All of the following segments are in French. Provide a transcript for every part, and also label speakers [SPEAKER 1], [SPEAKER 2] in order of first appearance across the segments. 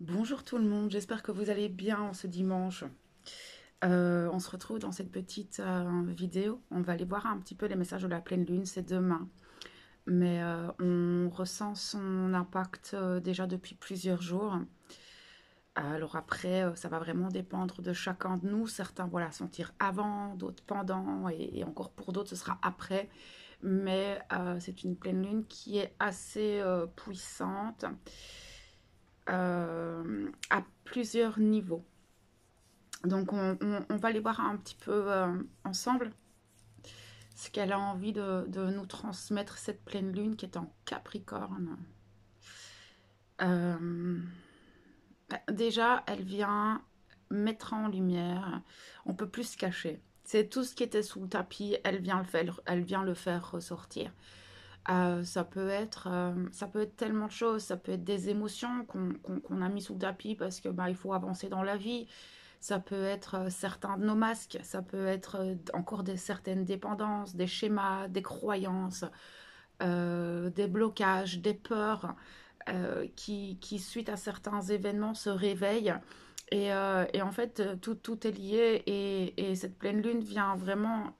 [SPEAKER 1] Bonjour tout le monde, j'espère que vous allez bien en ce dimanche. On se retrouve dans cette petite vidéo. On va aller voir un petit peu les messages de la pleine lune, c'est demain. Mais on ressent son impact déjà depuis plusieurs jours. Alors après, ça va vraiment dépendre de chacun de nous. Certains voilà, sentir avant, d'autres pendant, et encore pour d'autres, ce sera après. Mais c'est une pleine lune qui est assez puissante à plusieurs niveaux. Donc on va aller voir un petit peu ensemble ce qu'elle a envie de nous transmettre, cette pleine lune qui est en Capricorne. Euh, Déjà, elle vient mettre en lumière, on peut plus se cacher. C'est tout ce qui était sous le tapis, elle vient le faire ressortir. Ça peut être tellement de choses, ça peut être des émotions qu'on a mis sous le tapis parce que bah, il faut avancer dans la vie. Ça peut être certains de nos masques, ça peut être encore certaines dépendances, des schémas, des croyances, des blocages, des peurs qui, suite à certains événements, se réveillent. Et en fait, tout est lié et cette pleine lune vient vraiment.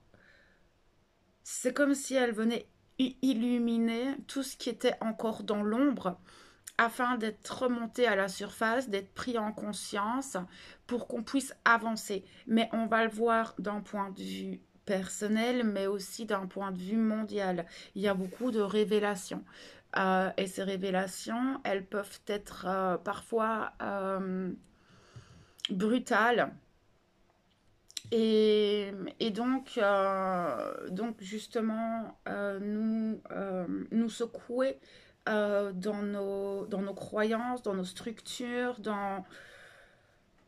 [SPEAKER 1] C'est comme si elle venait illuminer tout ce qui était encore dans l'ombre afin d'être remonté à la surface, d'être pris en conscience pour qu'on puisse avancer. Mais on va le voir d'un point de vue personnel, mais aussi d'un point de vue mondial. Il y a beaucoup de révélations. Et ces révélations, elles peuvent être parfois brutales. Et donc justement, nous secouer dans nos croyances, dans nos structures, dans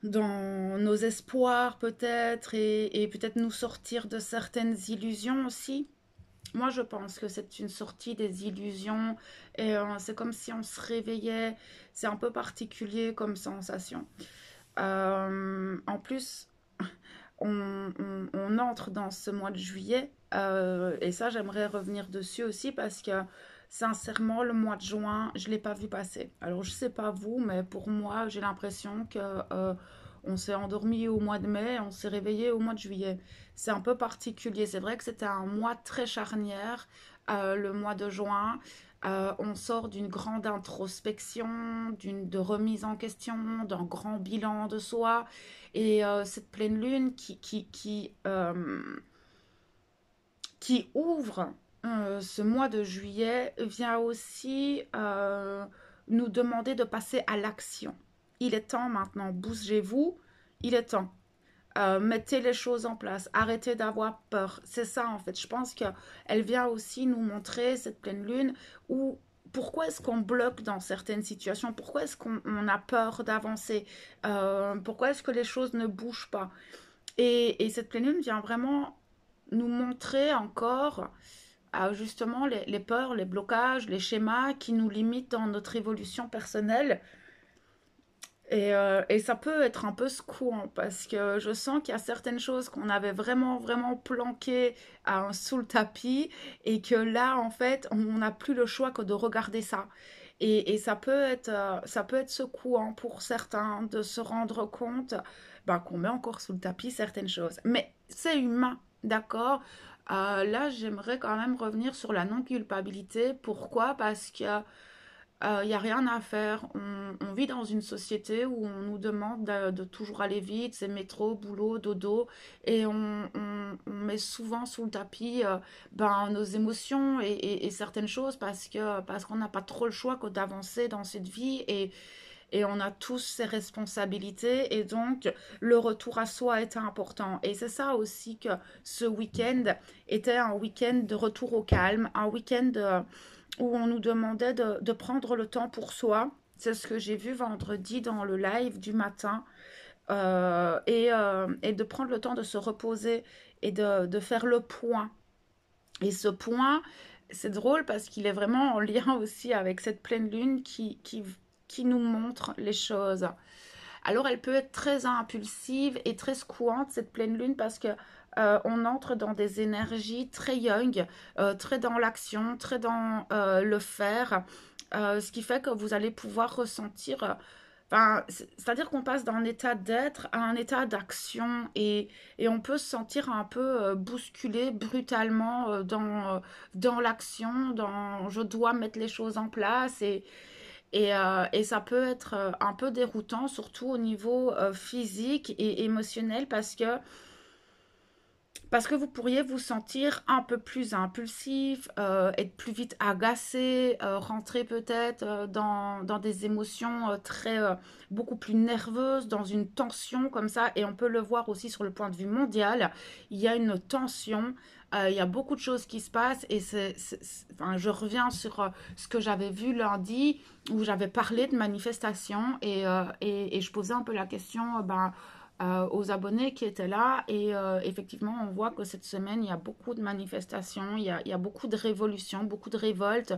[SPEAKER 1] nos espoirs peut-être, et peut-être nous sortir de certaines illusions aussi. Moi, je pense que c'est une sortie des illusions et c'est comme si on se réveillait. C'est un peu particulier comme sensation. En plus, on entre dans ce mois de juillet et ça, j'aimerais revenir dessus aussi parce que sincèrement, le mois de juin, je ne l'ai pas vu passer. Alors, je ne sais pas vous, mais pour moi, j'ai l'impression que on s'est endormi au mois de mai, on s'est réveillé au mois de juillet. C'est un peu particulier. C'est vrai que c'était un mois très charnière, le mois de juin. On sort d'une grande introspection, de remise en question, d'un grand bilan de soi. Et cette pleine lune qui ouvre ce mois de juillet vient aussi nous demander de passer à l'action. Il est temps maintenant, bougez-vous, il est temps. Mettez les choses en place, arrêtez d'avoir peur. C'est ça en fait. Je pense qu'elle vient aussi nous montrer, cette pleine lune, où pourquoi est-ce qu'on bloque dans certaines situations, pourquoi est-ce qu'on a peur d'avancer, pourquoi est-ce que les choses ne bougent pas. Et cette pleine lune vient vraiment nous montrer encore justement les peurs, les blocages, les schémas qui nous limitent dans notre évolution personnelle. Et ça peut être un peu secouant parce que je sens qu'il y a certaines choses qu'on avait vraiment, vraiment planquées sous le tapis et que là, en fait, on n'a plus le choix que de regarder ça. Et ça peut être secouant pour certains de se rendre compte ben, qu'on met encore sous le tapis certaines choses. Mais c'est humain, d'accord? Là, j'aimerais quand même revenir sur la non-culpabilité. Pourquoi? Parce que il n'y a rien à faire. On vit dans une société où on nous demande de toujours aller vite, c'est métro, boulot, dodo, et on met souvent sous le tapis ben, nos émotions et certaines choses parce qu'on n'a pas trop le choix que d'avancer dans cette vie et on a tous ces responsabilités et donc le retour à soi est important. Et c'est ça aussi que ce week-end était un week-end de retour au calme, un week-end où on nous demandait de prendre le temps pour soi. C'est ce que j'ai vu vendredi dans le live du matin. Et de prendre le temps de se reposer et de faire le point. Et ce point, c'est drôle parce qu'il est vraiment en lien aussi avec cette pleine lune qui nous montre les choses. Alors elle peut être très impulsive et très secouante, cette pleine lune, parce que on entre dans des énergies très young, très dans l'action, très dans le faire, ce qui fait que vous allez pouvoir ressentir Enfin, c'est-à-dire qu'on passe d'un état d'être à un état d'action et on peut se sentir un peu bousculé brutalement dans l'action, dans je dois mettre les choses en place et ça peut être un peu déroutant, surtout au niveau physique et émotionnel parce que vous pourriez vous sentir un peu plus impulsif, être plus vite agacé, rentrer peut-être dans des émotions beaucoup plus nerveuses, dans une tension comme ça. Et on peut le voir aussi sur le point de vue mondial. Il y a une tension, il y a beaucoup de choses qui se passent. Et enfin, je reviens sur ce que j'avais vu lundi, où j'avais parlé de manifestation et je posais un peu la question, aux abonnés qui étaient là. Et effectivement, on voit que cette semaine, il y a beaucoup de manifestations, il y a beaucoup de révolutions, beaucoup de révoltes,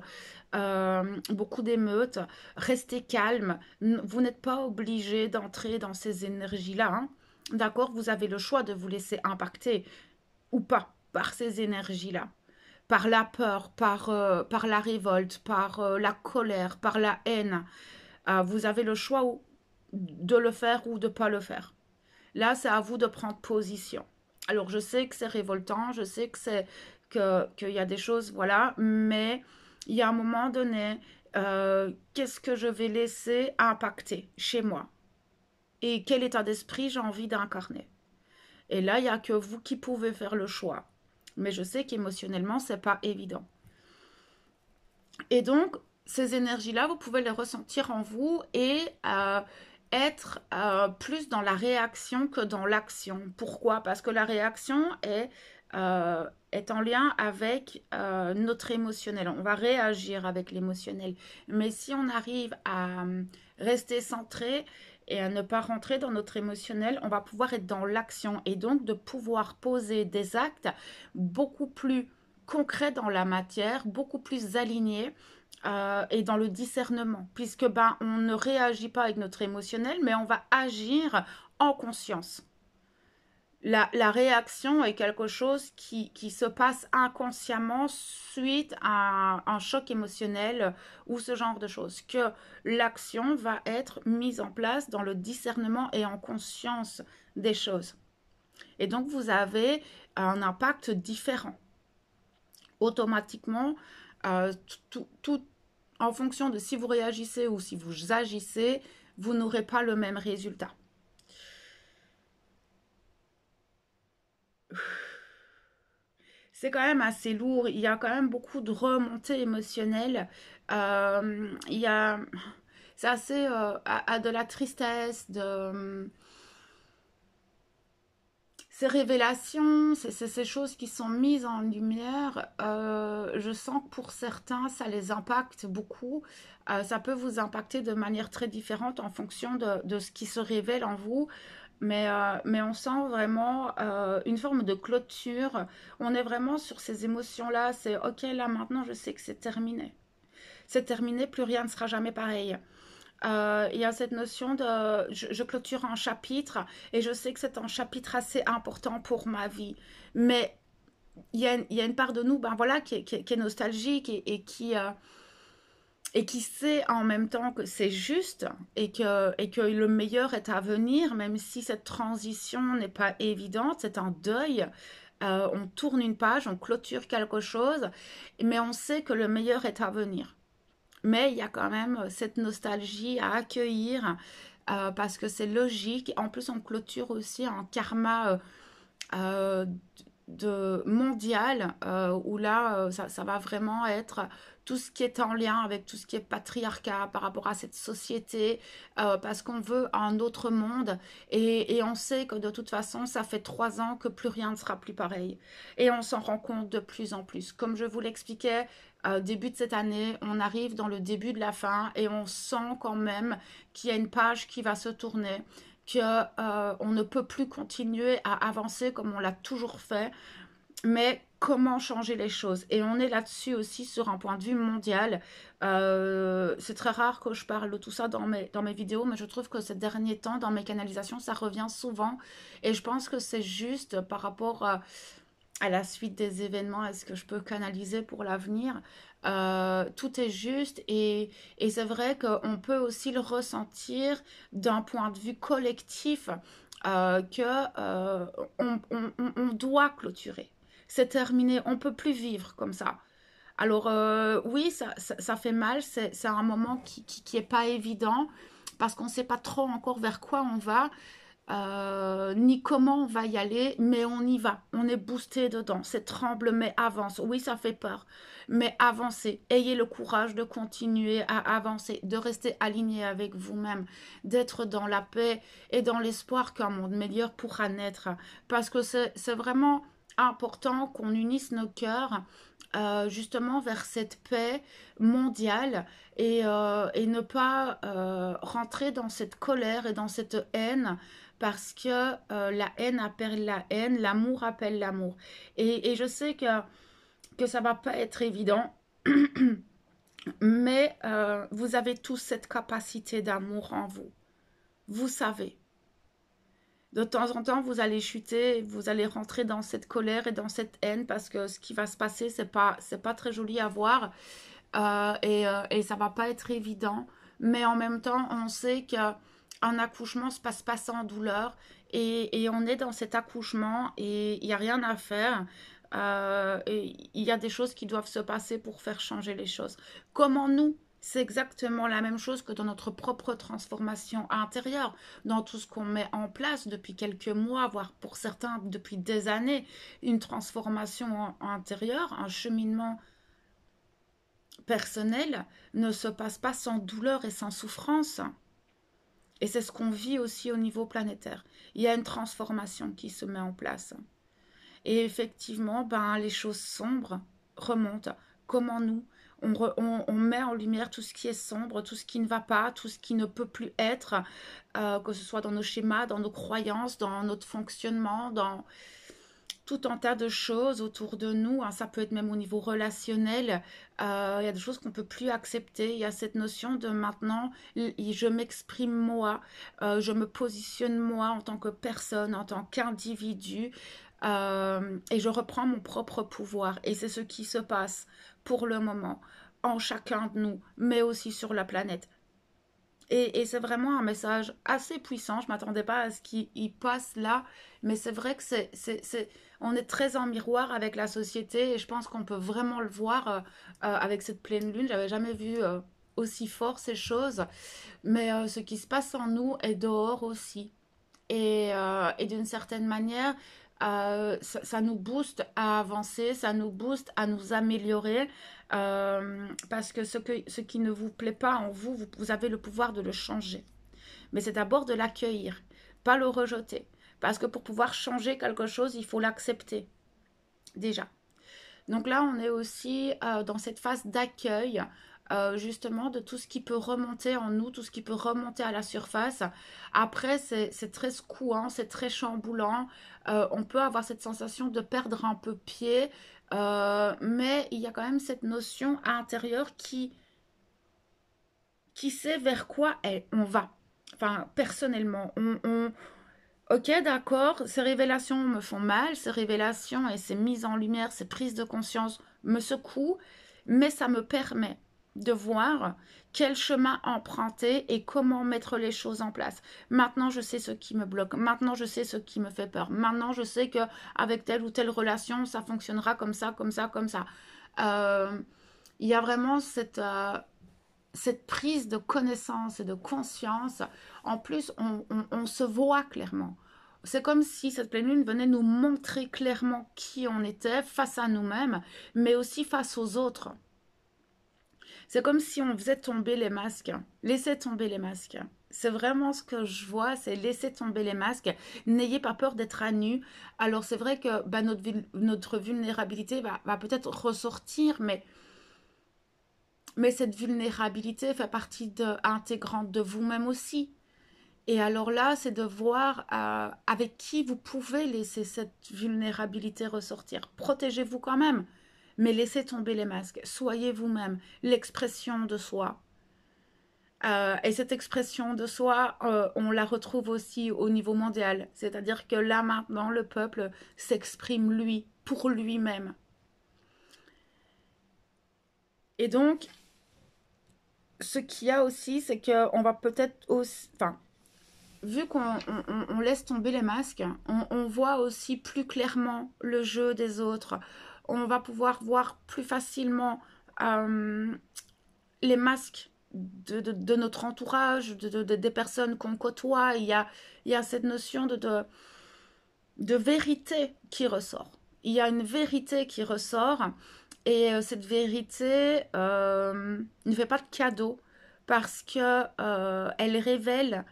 [SPEAKER 1] beaucoup d'émeutes. Restez calme. Vous n'êtes pas obligé d'entrer dans ces énergies-là, hein. D'accord? Vous avez le choix de vous laisser impacter ou pas par ces énergies-là. Par la peur, par la révolte, par la colère, par la haine. Vous avez le choix de le faire ou de ne pas le faire. Là, c'est à vous de prendre position. Alors, je sais que c'est révoltant, je sais que qu'il y a des choses, voilà, mais il y a un moment donné, qu'est-ce que je vais laisser impacter chez moi et quel état d'esprit j'ai envie d'incarner. Et là, il n'y a que vous qui pouvez faire le choix. Mais je sais qu'émotionnellement, c'est pas évident. Et donc, ces énergies-là, vous pouvez les ressentir en vous et être plus dans la réaction que dans l'action. Pourquoi? Parce que la réaction est en lien avec notre émotionnel. On va réagir avec l'émotionnel. Mais si on arrive à rester centré et à ne pas rentrer dans notre émotionnel, on va pouvoir être dans l'action et donc de pouvoir poser des actes beaucoup plus concrets dans la matière, beaucoup plus alignés et dans le discernement, puisque on ne réagit pas avec notre émotionnel, mais on va agir en conscience. La réaction est quelque chose qui se passe inconsciemment suite à un choc émotionnel ou ce genre de choses. Que l'action va être mise en place dans le discernement et en conscience des choses. Et donc vous avez un impact différent. Automatiquement, tout en fonction de si vous réagissez ou si vous agissez, vous n'aurez pas le même résultat. C'est quand même assez lourd. Il y a quand même beaucoup de remontées émotionnelles. Il y a, c'est assez à de la tristesse, de ces révélations, ces choses qui sont mises en lumière. Je sens que pour certains, ça les impacte beaucoup. Ça peut vous impacter de manière très différente en fonction de ce qui se révèle en vous. Mais on sent vraiment une forme de clôture. On est vraiment sur ces émotions-là. C'est OK, là maintenant, je sais que c'est terminé. C'est terminé, plus rien ne sera jamais pareil. Il y a cette notion de je clôture un chapitre et je sais que c'est un chapitre assez important pour ma vie. Mais il y a une part de nous voilà, qui est nostalgique et qui sait en même temps que c'est juste et que le meilleur est à venir, même si cette transition n'est pas évidente, c'est un deuil. On tourne une page, on clôture quelque chose, mais on sait que le meilleur est à venir. Mais il y a quand même cette nostalgie à accueillir parce que c'est logique. En plus, on clôture aussi un karma euh, mondial où là, ça va vraiment être tout ce qui est en lien avec tout ce qui est patriarcat par rapport à cette société, parce qu'on veut un autre monde et on sait que de toute façon, ça fait 3 ans que plus rien ne sera plus pareil. Et on s'en rend compte de plus en plus. Comme je vous l'expliquais, début de cette année, on arrive dans le début de la fin et on sent quand même qu'il y a une page qui va se tourner, que on ne peut plus continuer à avancer comme on l'a toujours fait, mais comment changer les choses. Et on est là-dessus aussi sur un point de vue mondial. C'est très rare que je parle de tout ça dans mes vidéos, mais je trouve que ces derniers temps, dans mes canalisations, ça revient souvent. Et je pense que c'est juste par rapport à la suite des événements, est-ce que je peux canaliser pour l'avenir. tout est juste et c'est vrai qu'on peut aussi le ressentir d'un point de vue collectif que on doit clôturer. C'est terminé, on peut plus vivre comme ça. Alors oui, ça fait mal, c'est un moment qui est pas évident parce qu'on ne sait pas trop encore vers quoi on va, ni comment on va y aller, mais on y va. On est boosté dedans. C'est tremble, mais avance. Oui, ça fait peur, mais avancez. Ayez le courage de continuer à avancer, de rester aligné avec vous-même, d'être dans la paix et dans l'espoir qu'un monde meilleur pourra naître. Parce que c'est vraiment important qu'on unisse nos cœurs justement vers cette paix mondiale et ne pas rentrer dans cette colère et dans cette haine parce que la haine appelle la haine, l'amour appelle l'amour. Et je sais que ça va pas être évident, mais vous avez tous cette capacité d'amour en vous. Vous savez. De temps en temps, vous allez chuter, vous allez rentrer dans cette colère et dans cette haine parce que ce qui va se passer, c'est pas très joli à voir et ça va pas être évident. Mais en même temps, on sait qu'un accouchement se passe pas sans douleur et on est dans cet accouchement et il n'y a rien à faire. Et il y a des choses qui doivent se passer pour faire changer les choses. Comment nous, c'est exactement la même chose que dans notre propre transformation intérieure, dans tout ce qu'on met en place depuis quelques mois, voire pour certains depuis des années, une transformation intérieure, un cheminement personnel ne se passe pas sans douleur et sans souffrance. Et c'est ce qu'on vit aussi au niveau planétaire. Il y a une transformation qui se met en place. Et effectivement, ben, les choses sombres remontent. Comment nous, on met en lumière tout ce qui est sombre, tout ce qui ne va pas, tout ce qui ne peut plus être, que ce soit dans nos schémas, dans nos croyances, dans notre fonctionnement, dans tout un tas de choses autour de nous, hein. Ça peut être même au niveau relationnel. Il y a des choses qu'on ne peut plus accepter. Il y a cette notion de maintenant, je m'exprime moi, je me positionne moi en tant que personne, en tant qu'individu, et je reprends mon propre pouvoir. Et c'est ce qui se passe pour le moment en chacun de nous, mais aussi sur la planète. Et c'est vraiment un message assez puissant. Je ne m'attendais pas à ce qu'il passe là, mais c'est vrai que on est très en miroir avec la société et je pense qu'on peut vraiment le voir avec cette pleine lune. J'avais jamais vu aussi fort ces choses, mais ce qui se passe en nous est dehors aussi. Et d'une certaine manière, ça nous booste à avancer, ça nous booste à nous améliorer, parce que ce qui ne vous plaît pas en vous, vous avez le pouvoir de le changer. Mais c'est d'abord de l'accueillir, pas le rejeter. Parce que pour pouvoir changer quelque chose, il faut l'accepter, déjà. Donc là, on est aussi dans cette phase d'accueil, justement, de tout ce qui peut remonter en nous, tout ce qui peut remonter à la surface. Après, c'est très secouant, c'est très chamboulant. On peut avoir cette sensation de perdre un peu pied, mais il y a quand même cette notion intérieure qui sait vers quoi on va. Enfin, personnellement, ok, d'accord, ces révélations me font mal, ces révélations et ces mises en lumière, ces prises de conscience me secouent, mais ça me permet de voir quel chemin emprunter et comment mettre les choses en place. Maintenant, je sais ce qui me bloque. Maintenant, je sais ce qui me fait peur. Maintenant, je sais que avec telle ou telle relation, ça fonctionnera comme ça, comme ça, comme ça. Euh, il y a vraiment cette prise de connaissance et de conscience. En plus, on se voit clairement. C'est comme si cette pleine lune venait nous montrer clairement qui on était face à nous-mêmes, mais aussi face aux autres. C'est comme si on faisait tomber les masques. Laissez tomber les masques. C'est vraiment ce que je vois, c'est laisser tomber les masques. N'ayez pas peur d'être à nu. Alors c'est vrai que bah, notre vulnérabilité va peut-être ressortir, mais cette vulnérabilité fait partie intégrante de vous-même aussi. Et alors là, c'est de voir avec qui vous pouvez laisser cette vulnérabilité ressortir. Protégez-vous quand même, mais laissez tomber les masques. Soyez vous-même, l'expression de soi. Et cette expression de soi, on la retrouve aussi au niveau mondial. C'est-à-dire que là maintenant, le peuple s'exprime lui, pour lui-même. Et donc, ce qu'il y a aussi, c'est qu'on va peut-être aussi, enfin, vu qu'on laisse tomber les masques, on voit aussi plus clairement le jeu des autres. On va pouvoir voir plus facilement euh, les masques de notre entourage, des personnes qu'on côtoie. Il y a cette notion de vérité qui ressort. Il y a une vérité qui ressort et cette vérité ne fait pas de cadeau parce que elle révèle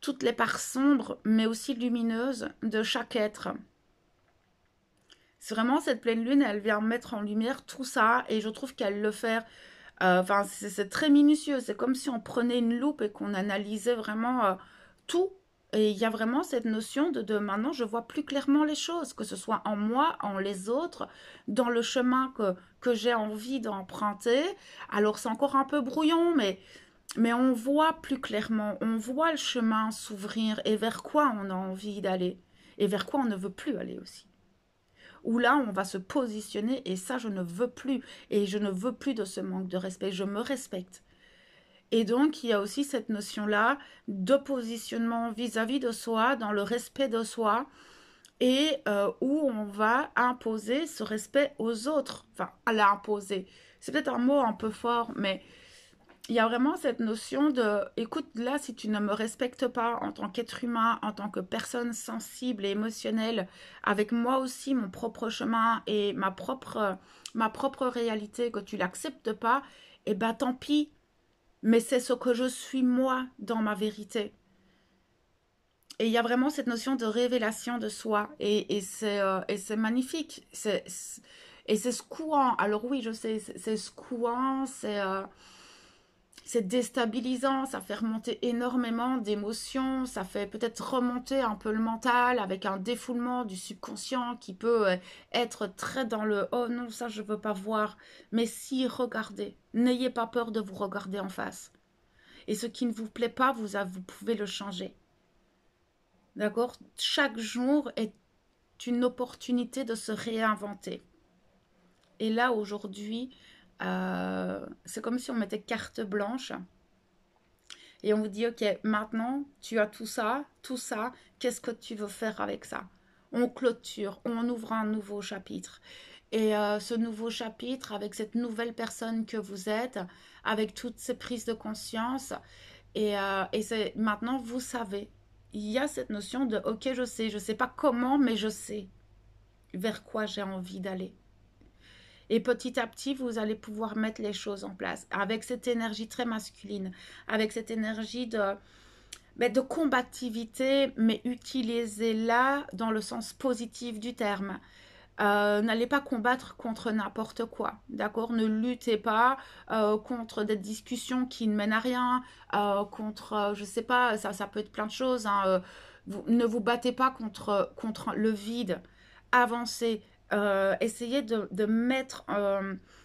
[SPEAKER 1] toutes les parts sombres mais aussi lumineuses de chaque être. C'est vraiment cette pleine lune, elle vient mettre en lumière tout ça et je trouve qu'elle le fait. Enfin, c'est très minutieux. C'est comme si on prenait une loupe et qu'on analysait vraiment tout. Et il y a vraiment cette notion de maintenant, je vois plus clairement les choses, que ce soit en moi, en les autres, dans le chemin que j'ai envie d'emprunter. Alors, c'est encore un peu brouillon, mais on voit plus clairement. On voit le chemin s'ouvrir et vers quoi on a envie d'aller. Et vers quoi on ne veut plus aller aussi où là, on va se positionner et ça, je ne veux plus. Et je ne veux plus de ce manque de respect. Je me respecte. Et donc, il y a aussi cette notion-là de positionnement vis-à-vis de soi, dans le respect de soi, et où on va imposer ce respect aux autres. Enfin, à l'imposer. C'est peut-être un mot un peu fort, mais il y a vraiment cette notion de, écoute, là, si tu ne me respectes pas en tant qu'être humain, en tant que personne sensible et émotionnelle, avec moi aussi, mon propre chemin et ma propre réalité, que tu l'acceptes pas, eh ben tant pis, mais c'est ce que je suis moi dans ma vérité. Et il y a vraiment cette notion de révélation de soi, et c'est magnifique, et c'est secouant. Alors oui, je sais, c'est secouant, c'est déstabilisant, ça fait remonter énormément d'émotions, ça fait peut-être remonter un peu le mental avec un défoulement du subconscient qui peut être très dans le oh non, ça je veux pas voir. Mais si, regardez, n'ayez pas peur de vous regarder en face. Et ce qui ne vous plaît pas, vous pouvez le changer. D'accord? Chaque jour est une opportunité de se réinventer. Et là, aujourd'hui, c'est comme si on mettait carte blanche. Et on vous dit, ok, maintenant, tu as tout ça, qu'est-ce que tu veux faire avec ça? On clôture, on ouvre un nouveau chapitre. Et ce nouveau chapitre, avec cette nouvelle personne que vous êtes, avec toutes ces prises de conscience, et c'est maintenant, vous savez, il y a cette notion de, ok, je sais pas comment, mais je sais vers quoi j'ai envie d'aller. Et petit à petit, vous allez pouvoir mettre les choses en place avec cette énergie très masculine, avec cette énergie de combativité, mais utilisez-la dans le sens positif du terme. N'allez pas combattre contre n'importe quoi, d'accord? Ne luttez pas contre des discussions qui ne mènent à rien, contre, je sais pas, ça peut être plein de choses. Hein, ne vous battez pas contre le vide. Avancez. Essayez de mettre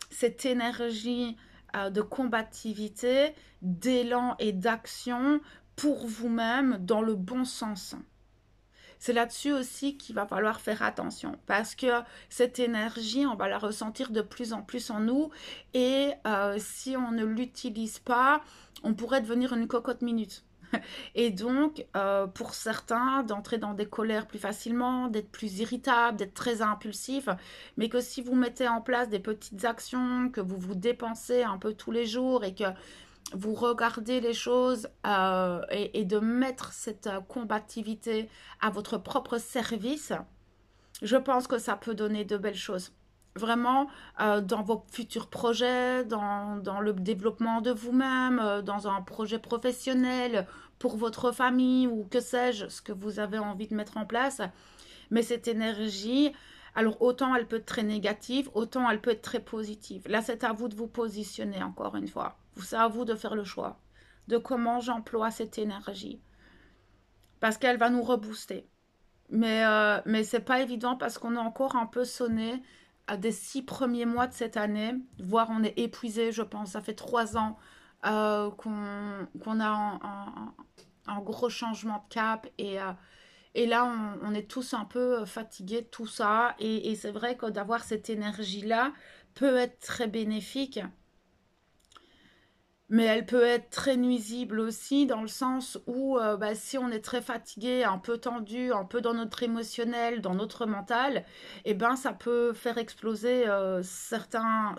[SPEAKER 1] cette énergie de combativité, d'élan et d'action pour vous-même dans le bon sens. C'est là-dessus aussi qu'il va falloir faire attention parce que cette énergie, on va la ressentir de plus en plus en nous et si on ne l'utilise pas, on pourrait devenir une cocotte minute. Et donc, pour certains, d'entrer dans des colères plus facilement, d'être plus irritable, d'être très impulsif, mais que si vous mettez en place des petites actions, que vous vous dépensez un peu tous les jours et que vous regardez les choses et de mettre cette combativité à votre propre service, je pense que ça peut donner de belles choses. Vraiment, dans vos futurs projets, dans le développement de vous-même, dans un projet professionnel, pour votre famille ou que sais-je, ce que vous avez envie de mettre en place. Mais cette énergie, alors autant elle peut être très négative, autant elle peut être très positive. Là, c'est à vous de vous positionner encore une fois. C'est à vous de faire le choix de comment j'emploie cette énergie. Parce qu'elle va nous rebooster. Mais c'est pas évident parce qu'on est encore un peu sonné à des 6 premiers mois de cette année, voire on est épuisé, je pense. Ça fait 3 ans qu'on a un gros changement de cap et là on est tous un peu fatigués de tout ça et c'est vrai que d'avoir cette énergie-là peut être très bénéfique, mais elle peut être très nuisible aussi dans le sens où bah, si on est très fatigué, un peu tendu, un peu dans notre émotionnel, dans notre mental, et ben ça peut faire exploser certaines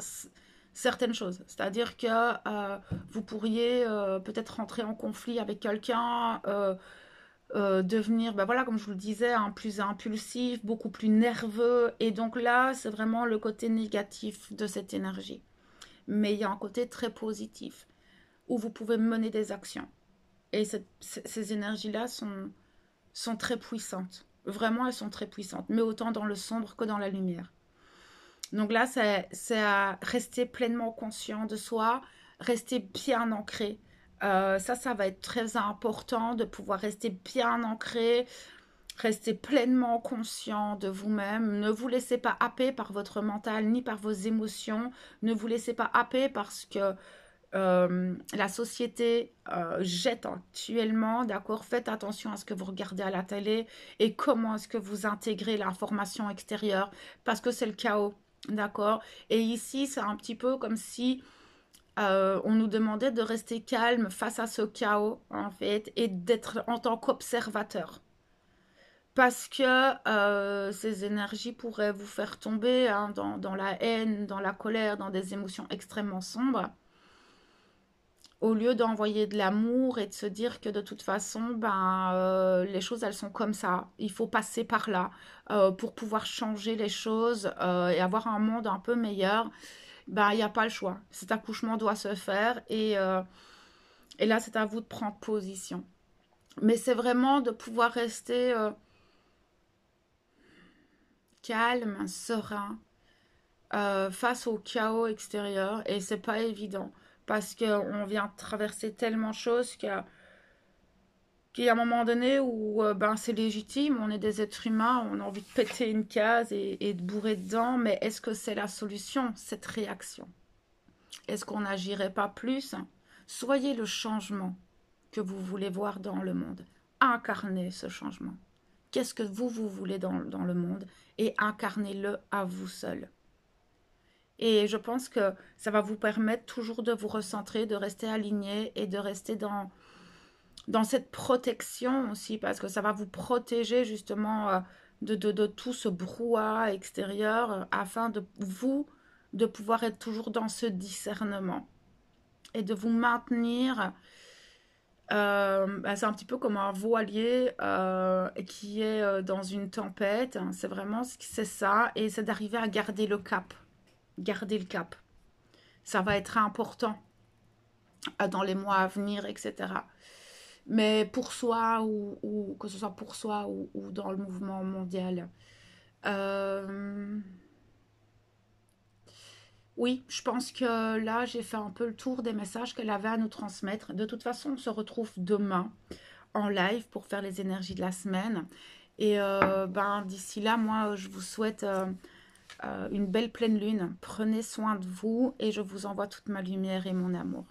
[SPEAKER 1] choses. C'est-à-dire que vous pourriez peut-être rentrer en conflit avec quelqu'un, devenir, bah voilà, comme je vous le disais, plus impulsif, beaucoup plus nerveux. Et donc là, c'est vraiment le côté négatif de cette énergie. Mais il y a un côté très positif où vous pouvez mener des actions. Et ces énergies-là sont très puissantes. Vraiment, elles sont très puissantes, mais autant dans le sombre que dans la lumière. Donc là, c'est à rester pleinement conscient de soi, rester bien ancré. Ça va être très important de pouvoir rester bien ancré, rester pleinement conscient de vous-même. Ne vous laissez pas happer par votre mental ni par vos émotions. Ne vous laissez pas happer parce que la société jette actuellement, d'accord? Faites attention à ce que vous regardez à la télé et comment est-ce que vous intégrez l'information extérieure parce que c'est le chaos, d'accord? Et ici, c'est un petit peu comme si on nous demandait de rester calme face à ce chaos, en fait, et d'être en tant qu'observateur. Parce que ces énergies pourraient vous faire tomber hein, dans la haine, dans la colère, dans des émotions extrêmement sombres au lieu d'envoyer de l'amour et de se dire que de toute façon, ben, les choses, elles sont comme ça. Il faut passer par là pour pouvoir changer les choses et avoir un monde un peu meilleur. Ben, il n'y a pas le choix. Cet accouchement doit se faire et là, c'est à vous de prendre position. Mais c'est vraiment de pouvoir rester calme, serein face au chaos extérieur et c'est pas évident parce qu'on vient de traverser tellement de choses qu'il y a un moment donné où ben, c'est légitime, on est des êtres humains, on a envie de péter une case et de bourrer dedans, mais est-ce que c'est la solution, cette réaction? Est-ce qu'on n'agirait pas plus? Soyez le changement que vous voulez voir dans le monde. Incarnez ce changement. Qu'est-ce que vous voulez dans le monde? Et incarnez-le à vous seul. Et je pense que ça va vous permettre toujours de vous recentrer, de rester aligné et de rester dans cette protection aussi, parce que ça va vous protéger justement de tout ce brouhaha extérieur afin de vous de pouvoir être toujours dans ce discernement et de vous maintenir. Bah, c'est un petit peu comme un voilier qui est dans une tempête. C'est vraiment c'est ça, et c'est d'arriver à garder le cap. Garder le cap. Ça va être important dans les mois à venir, etc. Mais pour soi, ou que ce soit pour soi ou dans le mouvement mondial. Euh, oui, je pense que là, j'ai fait un peu le tour des messages qu'elle avait à nous transmettre. De toute façon, on se retrouve demain en live pour faire les énergies de la semaine. Et ben, d'ici là, moi, je vous souhaite une belle pleine lune. Prenez soin de vous et je vous envoie toute ma lumière et mon amour.